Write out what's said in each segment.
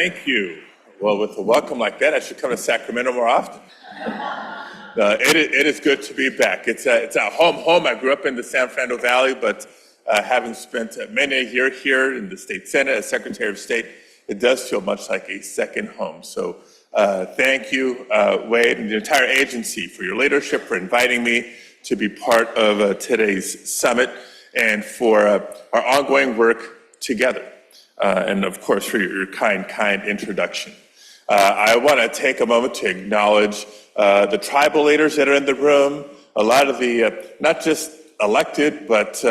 Thank you. Well, with a welcome like that, I should come to Sacramento more often. It is good to be back. It's a home. I grew up in the San Fernando Valley, but having spent many a year here in the State Senate as Secretary of State, it does feel much like a second home. So thank you, Wade, and the entire agency for your leadership, for inviting me to be part of today's summit, and for our ongoing work together. And of course, for your kind introduction. I want to take a moment to acknowledge the tribal leaders that are in the room, a lot of the, not just elected, but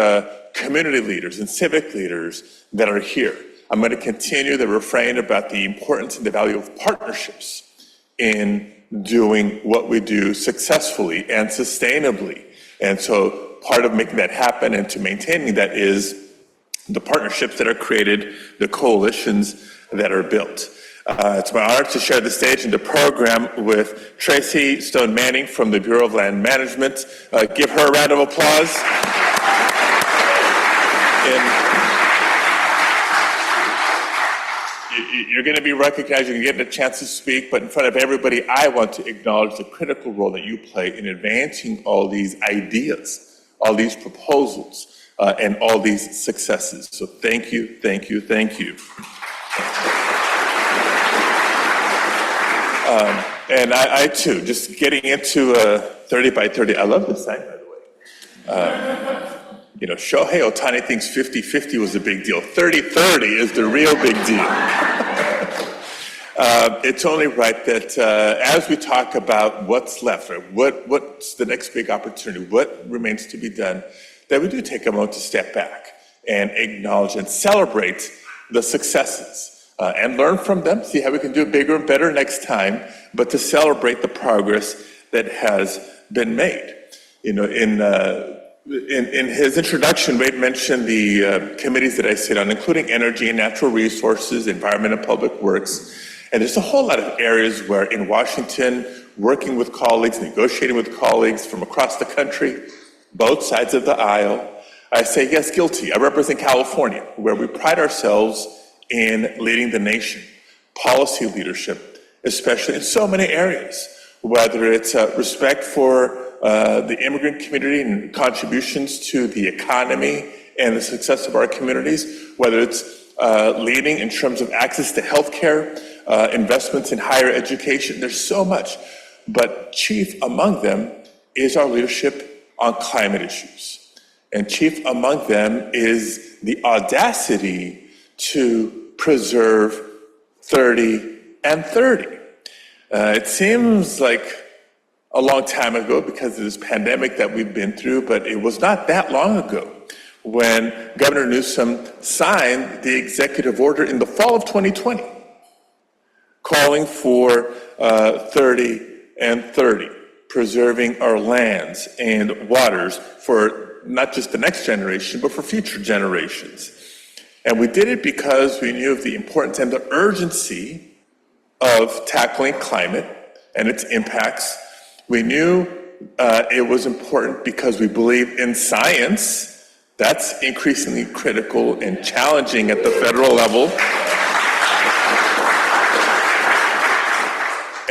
community leaders and civic leaders that are here. I'm going to continue the refrain about the importance and the value of partnerships in doing what we do successfully and sustainably. And so part of making that happen and to maintaining that is the partnerships that are created, the coalitions that are built. It's my honor to share the stage and the program with Tracy Stone Manning from the Bureau of Land Management. Give her a round of applause. You're going to be recognized, you're getting a chance to speak, but in front of everybody, I want to acknowledge the critical role that you play in advancing all these ideas, all these proposals, and all these successes. So thank you. And I too, just getting into 30 by 30, I love this sign, by the way. You know, Shohei Ohtani thinks 50-50 was a big deal. 30-30 is the real big deal. It's only right that as we talk about what's left, right, what's the next big opportunity, what remains to be done, that we do take a moment to step back and acknowledge and celebrate the successes and learn from them, see how we can do it bigger and better next time, but to celebrate the progress that has been made. You know, in his introduction, Wade mentioned the committees that I sit on, including energy and natural resources, environment and public works. And there's a whole lot of areas where in Washington, working with colleagues, negotiating with colleagues from across the country, both sides of the aisle, I say, yes, guilty. I represent California, where we pride ourselves in leading the nation, policy leadership, especially in so many areas, whether it's respect for the immigrant community and contributions to the economy and the success of our communities, whether it's leading in terms of access to healthcare, investments in higher education. There's so much, but chief among them is our leadership on climate issues. And chief among them is the audacity to preserve 30 and 30. It seems like a long time ago because of this pandemic that we've been through, but it was not that long ago when Governor Newsom signed the executive order in the fall of 2020, calling for 30 and 30, preserving our lands and waters for not just the next generation, but for future generations. And we did it because we knew of the importance and the urgency of tackling climate and its impacts. We knew it was important because we believe in science. That's increasingly critical and challenging at the federal level.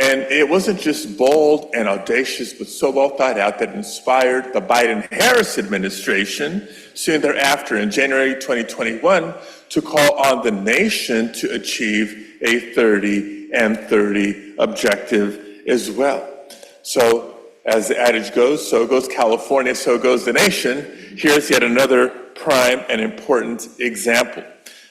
And it wasn't just bold and audacious, but so well thought out that it inspired the Biden-Harris administration soon thereafter in January 2021 to call on the nation to achieve a 30 and 30 objective as well. So as the adage goes, so goes California, so goes the nation. Here's yet another prime and important example.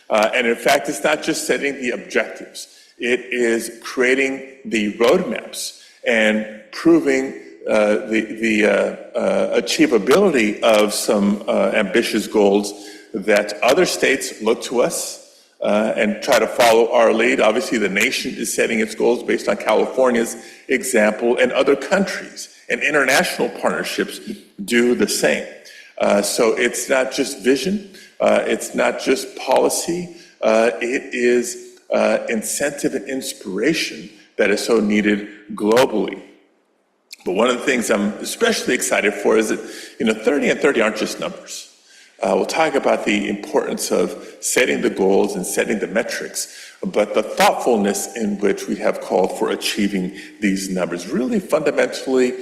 And in fact, it's not just setting the objectives. It is creating the roadmaps and proving the achievability of some ambitious goals that other states look to us and try to follow our lead. Obviously, the nation is setting its goals based on California's example, and other countries and international partnerships do the same. So it's not just vision, it's not just policy, it is incentive and inspiration that is so needed globally. But one of the things I'm especially excited for is that, 30 and 30 aren't just numbers. We'll talk about the importance of setting the goals and setting the metrics, but the thoughtfulness in which we have called for achieving these numbers, really fundamentally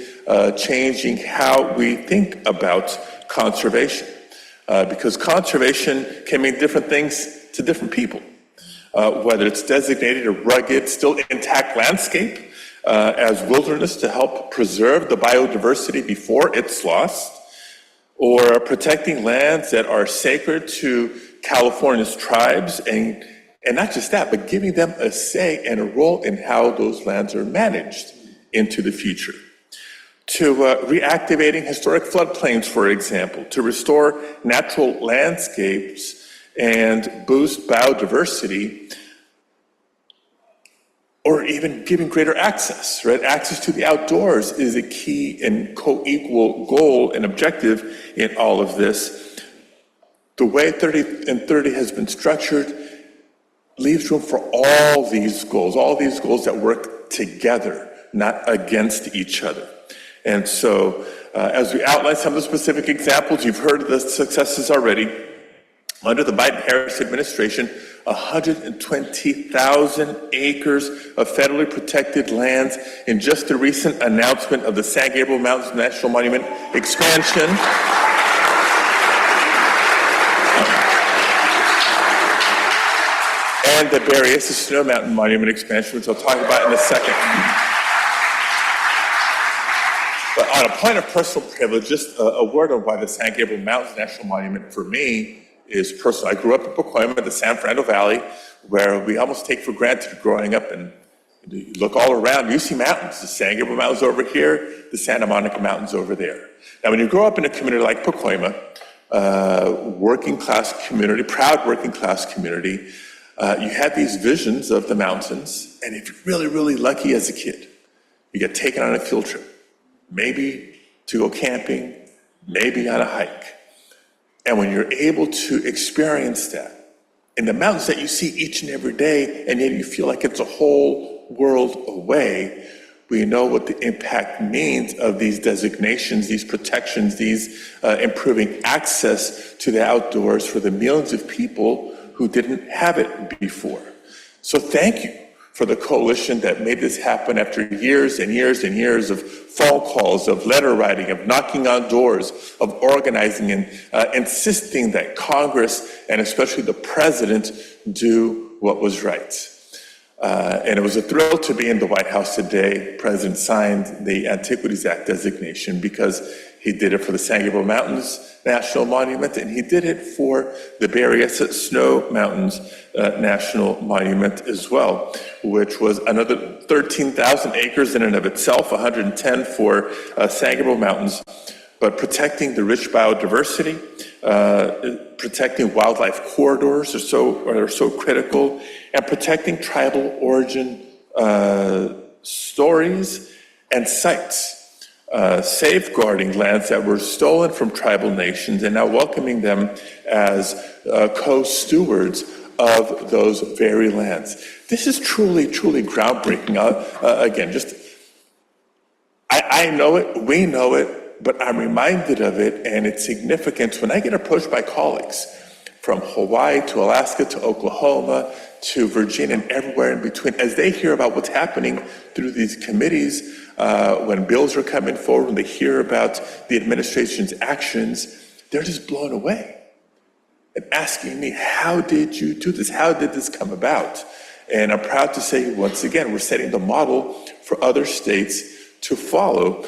changing how we think about conservation, because conservation can mean different things to different people, whether it's designated a rugged, still intact landscape as wilderness to help preserve the biodiversity before it's lost, or protecting lands that are sacred to California's tribes, and not just that, but giving them a say and a role in how those lands are managed into the future. To reactivating historic floodplains, for example, to restore natural landscapes and boost biodiversity, or even giving greater access, right? Access to the outdoors is a key and co-equal goal and objective in all of this. The way 30 and 30 has been structured leaves room for all these goals that work together, not against each other. And so, as we outline some of the specific examples, you've heard of the successes already. Under the Biden-Harris administration, 120,000 acres of federally protected lands in just the recent announcement of the San Gabriel Mountains National Monument expansion. And the Berryessa Snow Mountain Monument expansion, which I'll talk about in a second. But on a point of personal privilege, just a word on why the San Gabriel Mountains National Monument for me is personal. I grew up in Pacoima, the San Fernando Valley, where we almost take for granted growing up, and you look all around, you see mountains. The San Gabriel Mountains over here, the Santa Monica Mountains over there. Now, when you grow up in a community like Pacoima, working class community, proud working class community, you have these visions of the mountains, and if you're really, really lucky as a kid, you get taken on a field trip, maybe to go camping, maybe on a hike. And when you're able to experience that in the mountains that you see each and every day, and yet you feel like it's a whole world away, we know what the impact means of these designations, these protections, these improving access to the outdoors for the millions of people who didn't have it before. So thank you for the coalition that made this happen after years and years and years of phone calls, of letter writing, of knocking on doors, of organizing and insisting that Congress and especially the president do what was right. And it was a thrill to be in the White House today. The president signed the Antiquities Act designation because he did it for the San Gabriel Mountains National Monument, and he did it for the Berryessa Snow Mountains National Monument as well, which was another 13,000 acres in and of itself, 110 for San Gabriel Mountains, but protecting the rich biodiversity, protecting wildlife corridors are so critical, and protecting tribal origin stories and sites. Safeguarding lands that were stolen from tribal nations and now welcoming them as co-stewards of those very lands. This is truly, truly groundbreaking. Again, I know it, we know it, but I'm reminded of it, and its significance when I get approached by colleagues from Hawaii to Alaska to Oklahoma to Virginia and everywhere in between, as they hear about what's happening through these committees, when bills are coming forward, when they hear about the administration's actions, they're just blown away and asking me, how did you do this? How did this come about? And I'm proud to say, once again, we're setting the model for other states to follow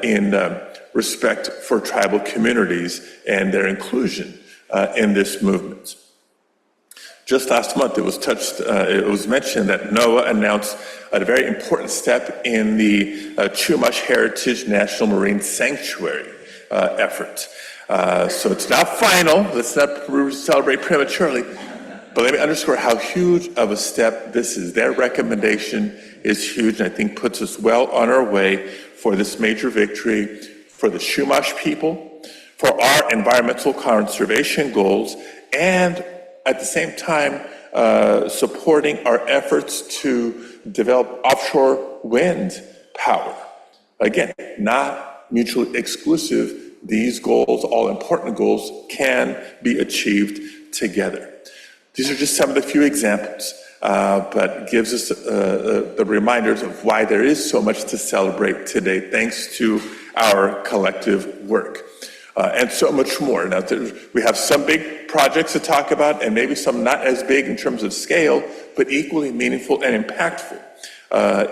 in respect for tribal communities and their inclusion in this movement. Just last month, it was mentioned that NOAA announced a very important step in the Chumash Heritage National Marine Sanctuary effort. So it's not final. Let's not celebrate prematurely. But let me underscore how huge of a step this is. Their recommendation is huge, and I think puts us well on our way for this major victory for the Chumash people, for our environmental conservation goals, and at the same time, supporting our efforts to develop offshore wind power. Again, not mutually exclusive, these goals, all important goals, can be achieved together. These are just some of the few examples, but gives us the reminders of why there is so much to celebrate today, thanks to our collective work. And so much more. Now, we have some big projects to talk about, and maybe some not as big in terms of scale, but equally meaningful and impactful.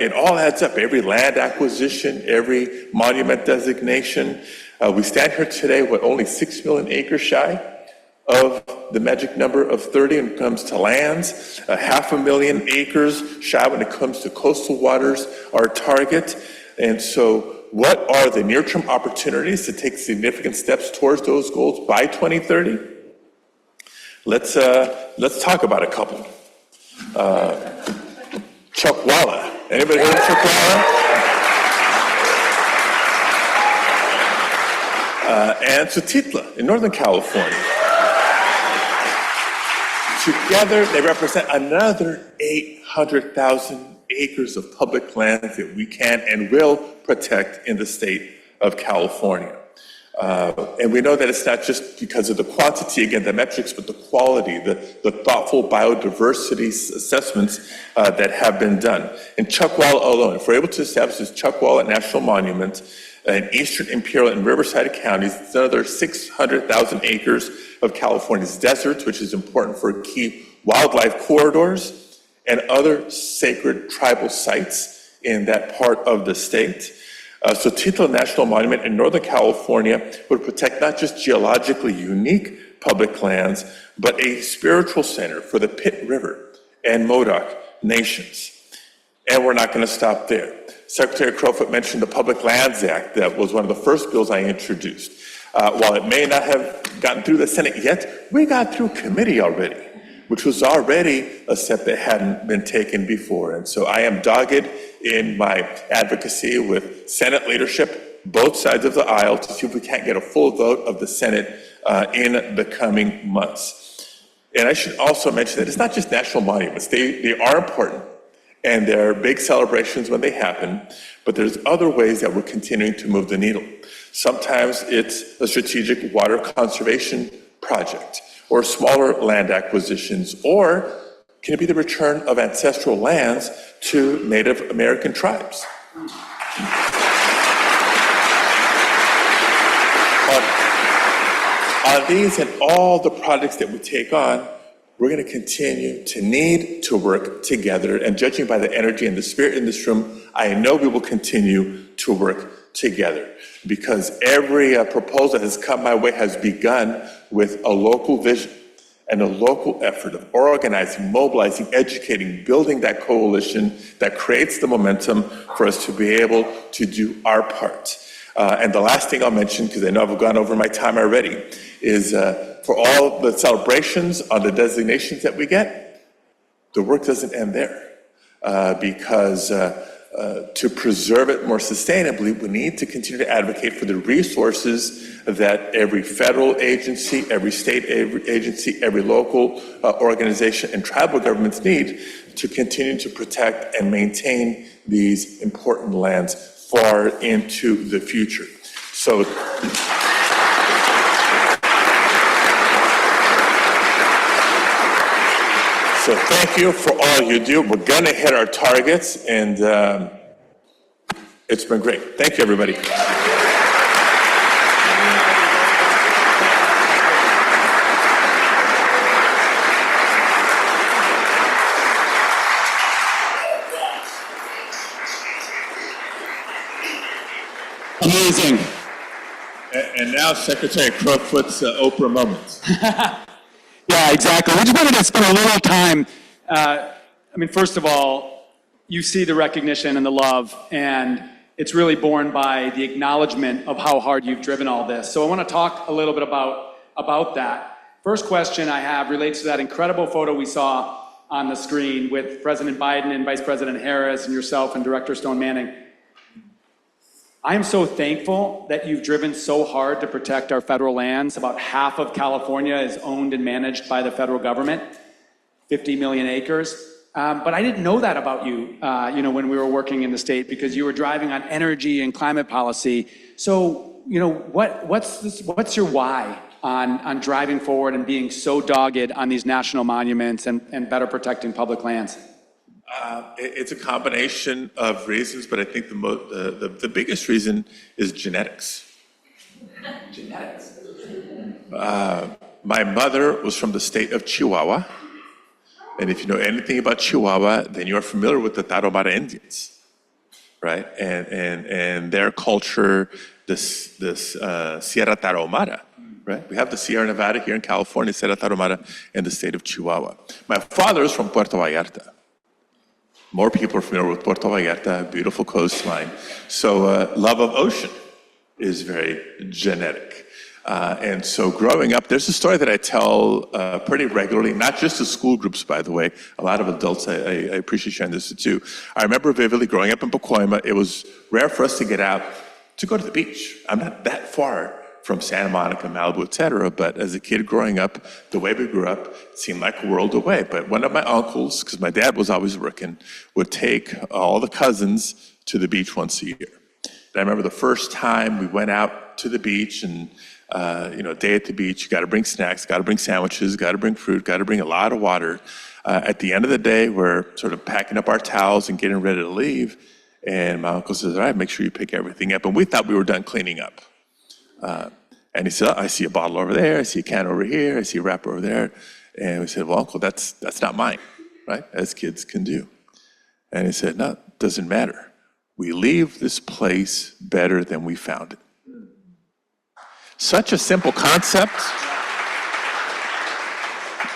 It all adds up. Every land acquisition, every monument designation. We stand here today with only 6 million acres shy of the magic number of 30 when it comes to lands, 500,000 acres shy when it comes to coastal waters, our target. And so what are the near-term opportunities to take significant steps towards those goals by 2030? Let's talk about a couple. Chuckwalla. Anybody heard of Chuckwalla? And Sutitla in Northern California. Together, they represent another 800,000 acres of public lands that we can and will protect in the state of California. And we know that it's not just because of the quantity, again, the metrics, but the quality, the thoughtful biodiversity assessments that have been done. In Chuckwalla alone, if we're able to establish this Chuckwalla National Monument in eastern Imperial and Riverside counties, it's another 600,000 acres of California's deserts, which is important for key wildlife corridors and other sacred tribal sites in that part of the state. So Sutitla National Monument in Northern California would protect not just geologically unique public lands, but a spiritual center for the Pitt River and Modoc nations. And we're not going to stop there. Secretary Crowfoot mentioned the Public Lands Act. That was one of the first bills I introduced. While it may not have gotten through the Senate yet, we got through committee already, which was already a step that hadn't been taken before. And so I am dogged in my advocacy with Senate leadership, both sides of the aisle, to see if we can't get a full vote of the Senate in the coming months. And I should also mention that it's not just national monuments. They are important, and there are big celebrations when they happen, but there's other ways that we're continuing to move the needle. Sometimes it's a strategic water conservation project, or smaller land acquisitions, or can it be the return of ancestral lands to Native American tribes? On these and all the projects that we take on, we're going to continue to need to work together. And judging by the energy and the spirit in this room, I know we will continue to work together, because every proposal that has come my way has begun with a local vision and a local effort of organizing, mobilizing, educating, building that coalition that creates the momentum for us to be able to do our part. And the last thing I'll mention, because I know I've gone over my time already, is for all the celebrations on the designations that we get, the work doesn't end there, because to preserve it more sustainably, we need to continue to advocate for the resources that every federal agency, every state agency, every local organization, and tribal governments need to continue to protect and maintain these important lands far into the future. So thank you for all you do. We're going to hit our targets, and it's been great. Thank you, everybody. Amazing. And now Secretary Crowfoot's Oprah moment. Yeah, exactly. We just wanted to spend a little time. First of all, you see the recognition and the love, and it's really borne by the acknowledgement of how hard you've driven all this. So I want to talk a little bit about that. First question I have relates to that incredible photo we saw on the screen with President Biden and Vice President Harris and yourself and Director Stone Manning. I am so thankful that you've driven so hard to protect our federal lands. About half of California is owned and managed by the federal government, 50 million acres. But I didn't know that about you, when we were working in the state, because you were driving on energy and climate policy. So what's your why on driving forward and being so dogged on these national monuments and better protecting public lands? It's a combination of reasons, but I think the biggest reason is genetics. Genetics. My mother was from the state of Chihuahua, and if you know anything about Chihuahua, then you're familiar with the Tarahumara Indians, right? And their culture, this Sierra Tarahumara, right? We have the Sierra Nevada here in California, Sierra Tarahumara in the state of Chihuahua. My father is from Puerto Vallarta. More people are familiar with Puerto Vallarta, beautiful coastline. So love of ocean is very genetic. And so growing up, there's a story that I tell pretty regularly, not just to school groups, by the way. A lot of adults, I appreciate sharing this too. I remember vividly growing up in Pacoima, it was rare for us to get out to go to the beach. I'm not that far from Santa Monica, Malibu, et cetera, but as a kid growing up, the way we grew up, it seemed like a world away. But one of my uncles, because my dad was always working, would take all the cousins to the beach once a year. And I remember the first time we went out to the beach and day at the beach, you got to bring snacks, got to bring sandwiches, got to bring fruit, got to bring a lot of water. At the end of the day, we're sort of packing up our towels and getting ready to leave. And my uncle says, all right, make sure you pick everything up. And we thought we were done cleaning up. And he said, I see a bottle over there, I see a can over here, I see a wrapper over there. And we said, well, Uncle, that's not mine, right? As kids can do. And he said, no, it doesn't matter. We leave this place better than we found it. Such a simple concept.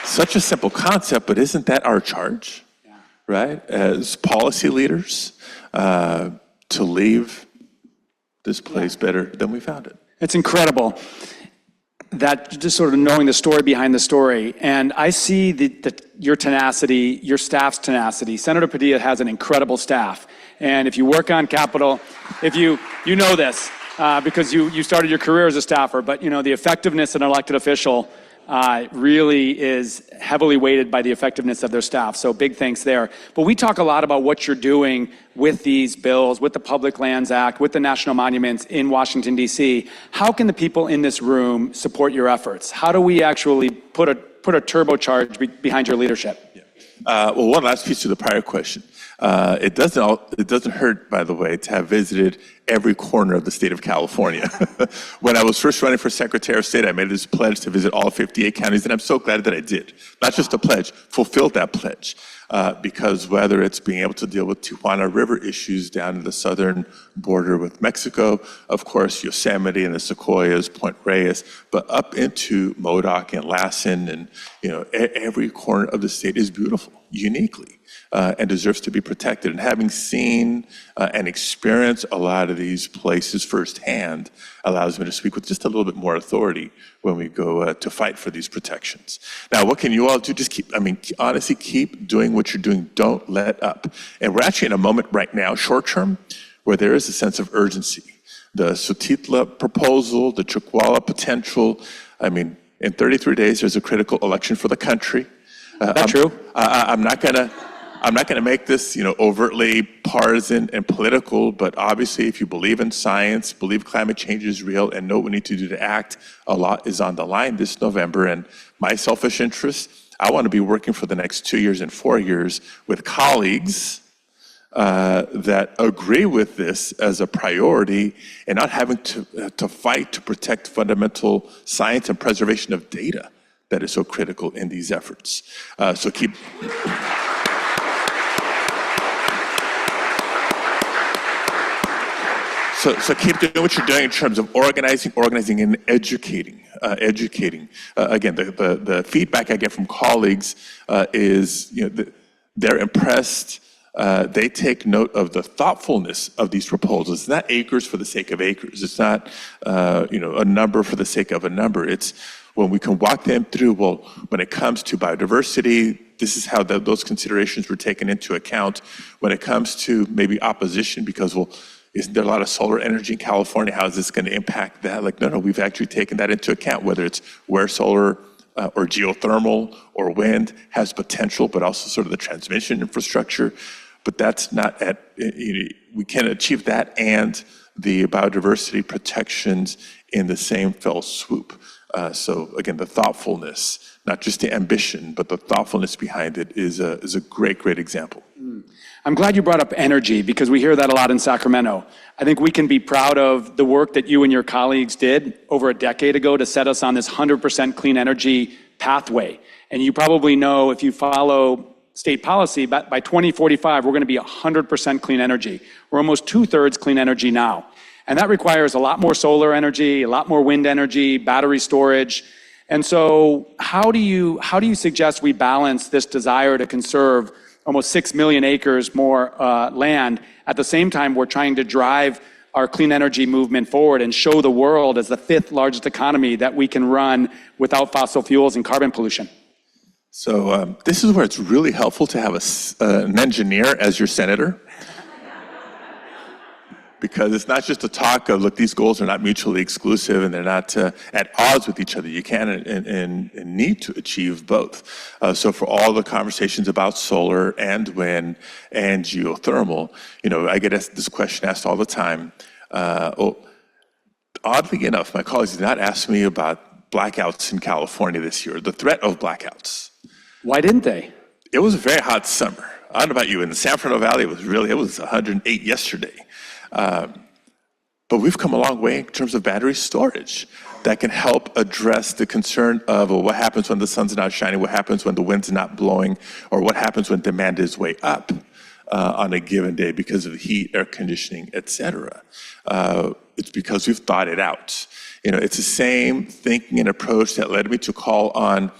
Such a simple concept, but isn't that our charge, right? As policy leaders, to leave this place better than we found it. It's incredible that just sort of knowing the story behind the story. And I see your tenacity, your staff's tenacity. Senator Padilla has an incredible staff. And if you work on Capitol, if you know this, because you started your career as a staffer, but the effectiveness of an elected official really is heavily weighted by the effectiveness of their staff. So big thanks there. But we talk a lot about what you're doing with these bills, with the Public Lands Act, with the national monuments in Washington, D.C. How can the people in this room support your efforts? How do we actually put a turbocharge behind your leadership? Well, one last piece to the prior question. It doesn't hurt, by the way, to have visited every corner of the state of California. When I was first running for Secretary of State, I made this pledge to visit all 58 counties, and I'm so glad that I did. Not just a pledge, fulfilled that pledge. Because whether it's being able to deal with Tijuana River issues down to the southern border with Mexico, of course, Yosemite and the Sequoias, Point Reyes, but up into Modoc and Lassen, and every corner of the state is beautiful, uniquely, and deserves to be protected. And having seen and experienced a lot of these places firsthand allows me to speak with just a little bit more authority when we go to fight for these protections. Now, what can you all do? Just honestly, keep doing what you're doing. Don't let up. And we're actually in a moment right now, short term, where there is a sense of urgency. The Sotitla proposal, the Chuckwalla potential. In 33 days, there's a critical election for the country. That's true. I'm not gonna make this, overtly partisan and political, but obviously if you believe in science, believe climate change is real, and know what we need to do to act, a lot is on the line this November. And my selfish interest, I want to be working for the next 2 years and 4 years with colleagues that agree with this as a priority and not having to fight to protect fundamental science and preservation of data that is so critical in these efforts. So keep doing what you're doing in terms of organizing and educating. Again, the feedback I get from colleagues is, they're impressed. They take note of the thoughtfulness of these proposals. It's not acres for the sake of acres. It's not, a number for the sake of a number. It's when we can walk them through, well, when it comes to biodiversity, this is how those considerations were taken into account. When it comes to maybe opposition, because, isn't there a lot of solar energy in California? How is this going to impact that? No, we've actually taken that into account, whether it's where solar or geothermal or wind has potential, but also sort of the transmission infrastructure. But that's not we can achieve that and the biodiversity protections in the same fell swoop. So again, the thoughtfulness, not just the ambition, but the thoughtfulness behind it is a great example. I'm glad you brought up energy because we hear that a lot in Sacramento. I think we can be proud of the work that you and your colleagues did over a decade ago to set us on this 100% clean energy pathway. And you probably know if you follow state policy, by 2045, we're going to be 100% clean energy. We're almost 2/3 clean energy now. And that requires a lot more solar energy, a lot more wind energy, battery storage. And so how do you suggest we balance this desire to conserve almost 6 million acres more land? At the same time, we're trying to drive our clean energy movement forward and show the world as the 5th largest economy that we can run without fossil fuels and carbon pollution. So this is where it's really helpful to have an engineer as your senator. Because it's not just a talk of, look, these goals are not mutually exclusive and they're not at odds with each other. You can and need to achieve both. So for all the conversations about solar and wind and geothermal, I get this question asked all the time. Oddly enough, my colleagues did not ask me about blackouts in California this year, the threat of blackouts. Why didn't they? It was a very hot summer. I don't know about you, in the San Fernando Valley, it was 108 yesterday. But we've come a long way in terms of battery storage that can help address the concern of what happens when the sun's not shining, what happens when the wind's not blowing, or what happens when demand is way up on a given day because of the heat, air conditioning, et cetera. It's because we've thought it out. It's the same thinking and approach that led me to call on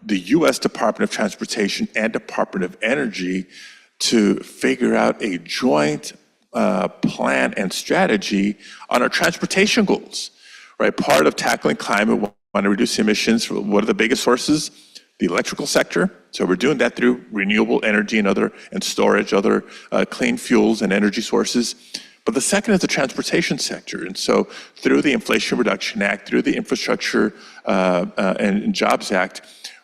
the U.S. Department of Transportation and Department of Energy to figure out a joint plan and strategy on our transportation goals, right? Part of tackling climate, we want to reduce emissions. What are the biggest sources? The electrical sector. So we're doing that through renewable energy and storage, other clean fuels and energy sources. But the second is the transportation sector. And so through the Inflation Reduction Act, through the Infrastructure and Jobs Act,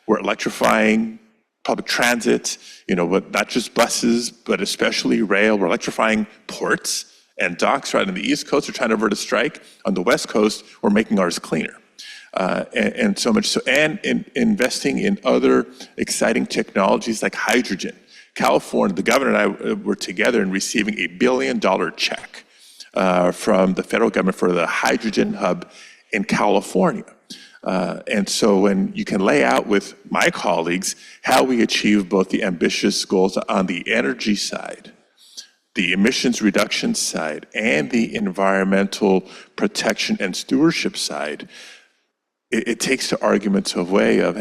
we're electrifying public transit, not just buses, but especially rail. We're electrifying ports and docks right on the East Coast. We're trying to avert a strike. On the West Coast, we're making ours cleaner. And so much so, and investing in other exciting technologies like hydrogen. California, the governor and I were together in receiving $1 billion check from the federal government for the hydrogen hub in California. And so when you can lay out with my colleagues how we achieve both the ambitious goals on the energy side, the emissions reduction side, and the environmental protection and stewardship side, it takes the arguments away of,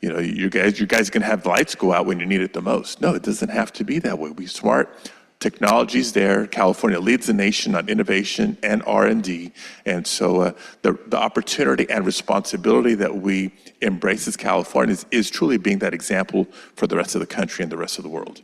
you guys can have the lights go out when you need it the most. No, it doesn't have to be that way. We smart. Technology's there. California leads the nation on innovation and R&D. And so the opportunity and responsibility that we embrace as Californians is truly being that example for the rest of the country and the rest of the world.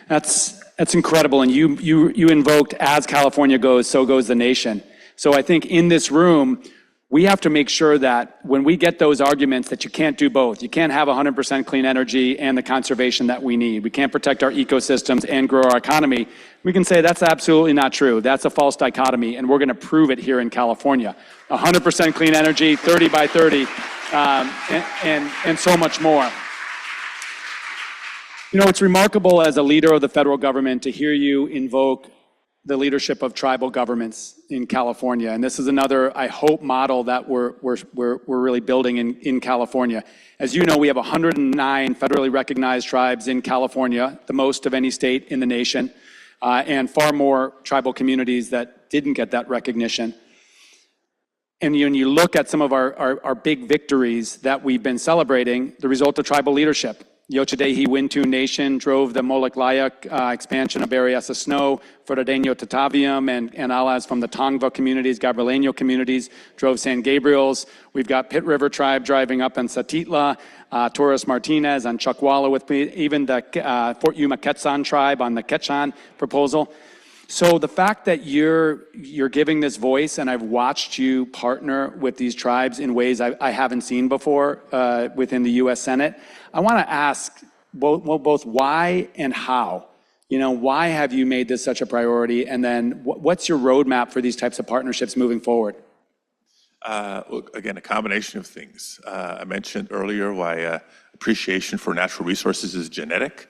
That's incredible. And you invoked, as California goes, so goes the nation. So I think in this room, we have to make sure that when we get those arguments that you can't do both, you can't have 100% clean energy and the conservation that we need. We can't protect our ecosystems and grow our economy. We can say that's absolutely not true. That's a false dichotomy, and we're going to prove it here in California. 100% clean energy, 30 by 30, and so much more. It's remarkable as a leader of the federal government to hear you invoke the leadership of tribal governments in California. And this is another, I hope, model that we're really building in California. As you know, we have 109 federally recognized tribes in California, the most of any state in the nation, and far more tribal communities that didn't get that recognition. And when you look at some of our big victories that we've been celebrating, the result of tribal leadership. Yochadehi Wintu Nation drove the Moloch Layak expansion of Berryessa Snow, Frodadeño Tatavium, and allies from the Tongva communities, Gabrieleño communities drove San Gabriel's. We've got Pit River Tribe driving up in Satitla, Torres Martinez and Chuckwalla, with even the Fort Yuma Quechan tribe on the Quechan proposal. So the fact that you're giving this voice, and I've watched you partner with these tribes in ways I haven't seen before within the U.S. Senate, I want to ask both why and how Why have you made this such a priority? And then what's your roadmap for these types of partnerships moving forward? Well, again, a combination of things. I mentioned earlier why appreciation for natural resources is genetic.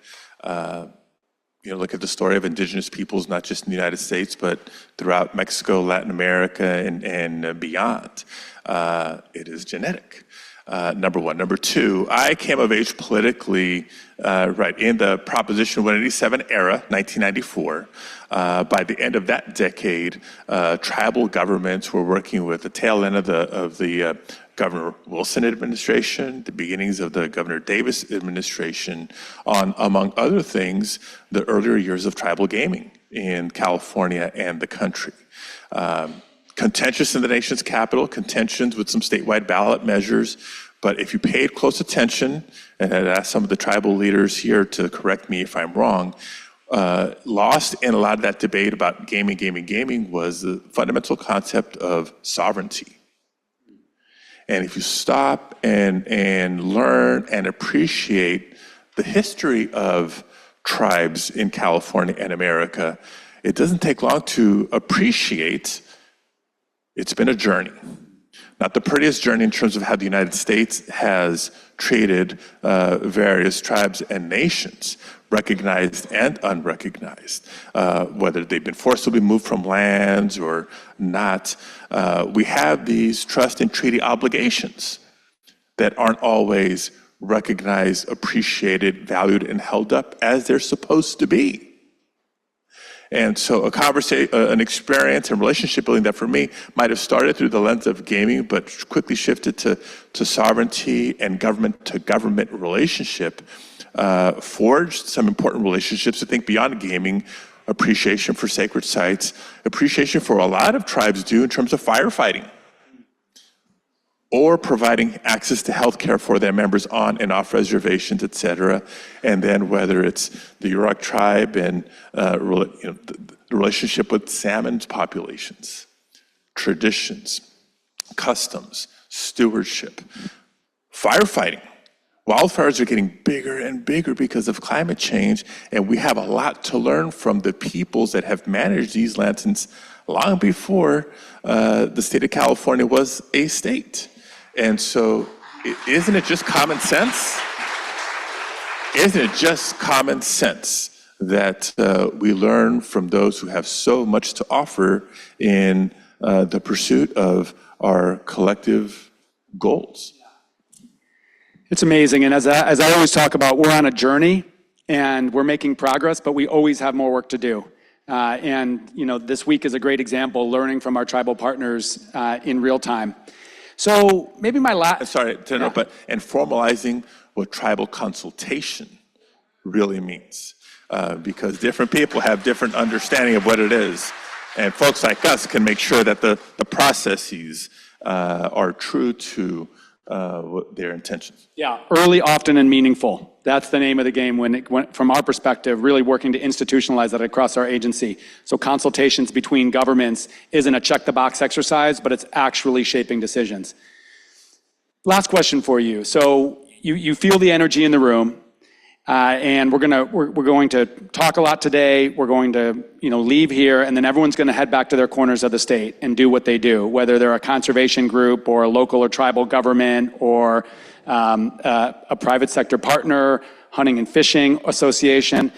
Look at the story of indigenous peoples, not just in the United States, but throughout Mexico, Latin America, and beyond. It is genetic. Number one. Number two, I came of age politically in the Proposition 187 era, 1994. By the end of that decade, tribal governments were working with the tail end of the Governor Wilson administration, the beginnings of the Governor Davis administration, on, among other things, the earlier years of tribal gaming in California and the country. Contentious in the nation's capital, contentions with some statewide ballot measures, but if you paid close attention, and I'd ask some of the tribal leaders here to correct me if I'm wrong, lost in a lot of that debate about gaming was the fundamental concept of sovereignty. And if you stop and learn and appreciate the history of tribes in California and America, it doesn't take long to appreciate it's been a journey. Not the prettiest journey in terms of how the United States has treated various tribes and nations, recognized and unrecognized, whether they've been forcibly moved from lands or not. We have these trust and treaty obligations that aren't always recognized, appreciated, valued, and held up as they're supposed to be. And so a conversation, an experience and relationship building that for me might have started through the lens of gaming, but quickly shifted to sovereignty and government to government relationship, forged some important relationships, I think, beyond gaming, appreciation for sacred sites, appreciation for a lot of tribes do in terms of firefighting, or providing access to health care for their members on and off reservations, et cetera. And then whether it's the Yurok tribe and the relationship with salmon populations, traditions, customs, stewardship, firefighting. Wildfires are getting bigger and bigger because of climate change, and we have a lot to learn from the peoples that have managed these lands since long before the state of California was a state. And so, isn't it just common sense? Isn't it just common sense that we learn from those who have so much to offer in the pursuit of our collective goals? It's amazing, and as I always talk about, we're on a journey, and we're making progress, but we always have more work to do. And this week is a great example, learning from our tribal partners in real time. So maybe my last... Sorry to interrupt, but and formalizing what tribal consultation really means. Because different people have different understanding of what it is. And folks like us can make sure that the processes are true to their intentions. Yeah, early, often, and meaningful. That's the name of the game from our perspective, really working to institutionalize that across our agency. So consultations between governments isn't a check-the-box exercise, but it's actually shaping decisions. Last question for you. So you feel the energy in the room, and we're going to talk a lot today. We're going to leave here, and then everyone's going to head back to their corners of the state and do what they do, whether they're a conservation group or a local or tribal government or a private sector partner, hunting and fishing association.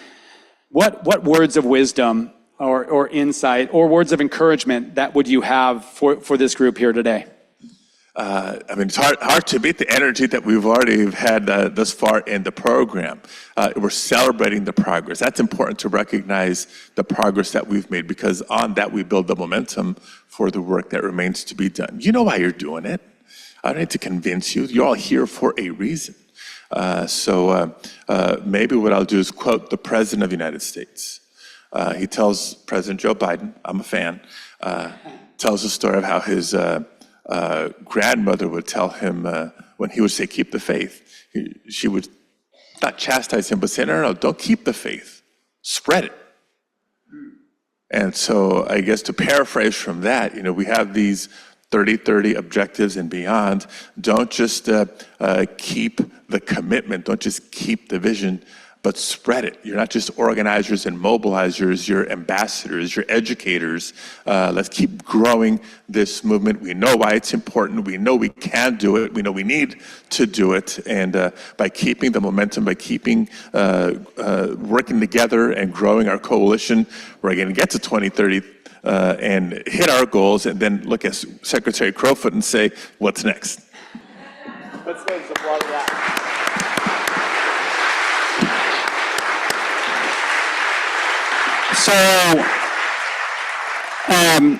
What words of wisdom or insight or words of encouragement that would you have for this group here today? It's hard to beat the energy that we've already had thus far in the program. We're celebrating the progress. That's important to recognize the progress that we've made, because on that we build the momentum for the work that remains to be done. You know why you're doing it. I don't need to convince you. You're all here for a reason. So maybe what I'll do is quote the President of the United States. He tells President Joe Biden, I'm a fan, tells the story of how his grandmother would tell him when he would say, keep the faith. She would not chastise him, but say, no, don't keep the faith, spread it. And so I guess to paraphrase from that, we have these 30-30 objectives and beyond. Don't just keep the commitment, don't just keep the vision, but spread it. You're not just organizers and mobilizers, you're ambassadors, you're educators. Let's keep growing this movement. We know why it's important. We know we can do it. We know we need to do it. And by keeping the momentum, by keeping working together and growing our coalition, we're going to get to 2030 and hit our goals, and then look at Secretary Crowfoot and say, what's next? Let's go applaud that. So, I'm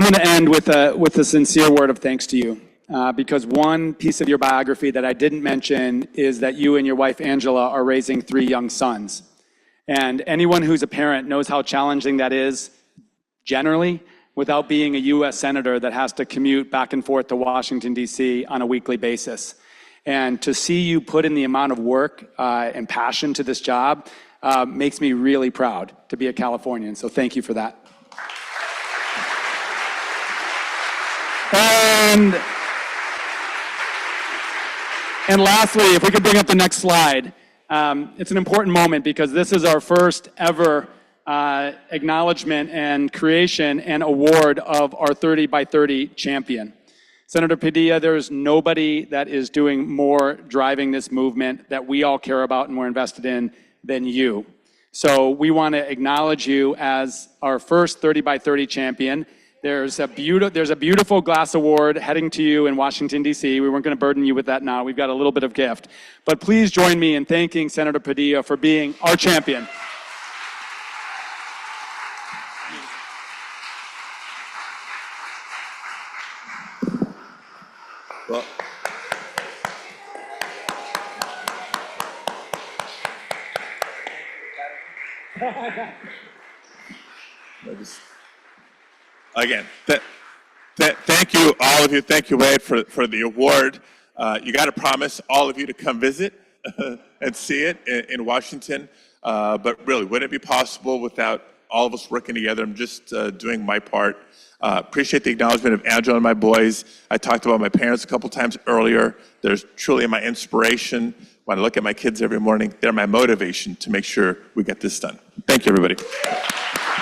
going to end with a sincere word of thanks to you, because one piece of your biography that I didn't mention is that you and your wife Angela are raising 3 young sons. And anyone who's a parent knows how challenging that is generally, without being a U.S. Senator that has to commute back and forth to Washington, D.C. on a weekly basis. And to see you put in the amount of work and passion to this job makes me really proud to be a Californian. So thank you for that. And lastly, if we could bring up the next slide, it's an important moment because this is our first ever acknowledgement and creation and award of our 30 by 30 champion. Senator Padilla, there's nobody that is doing more driving this movement that we all care about and we're invested in than you. So we want to acknowledge you as our first 30 by 30 champion. There's a beautiful glass award heading to you in Washington, D.C. We weren't going to burden you with that now. We've got a little bit of gift. But please join me in thanking Senator Padilla for being our champion. Well, again, thank you, all of you. Thank you, Wade, for the award. You got to promise all of you to come visit and see it in Washington. But really, wouldn't it be possible without all of us working together? I'm just doing my part. Appreciate the acknowledgement of Angela and my boys. I talked about my parents a couple times earlier. They're truly my inspiration. When I look at my kids every morning, they're my motivation to make sure we get this done. Thank you, everybody.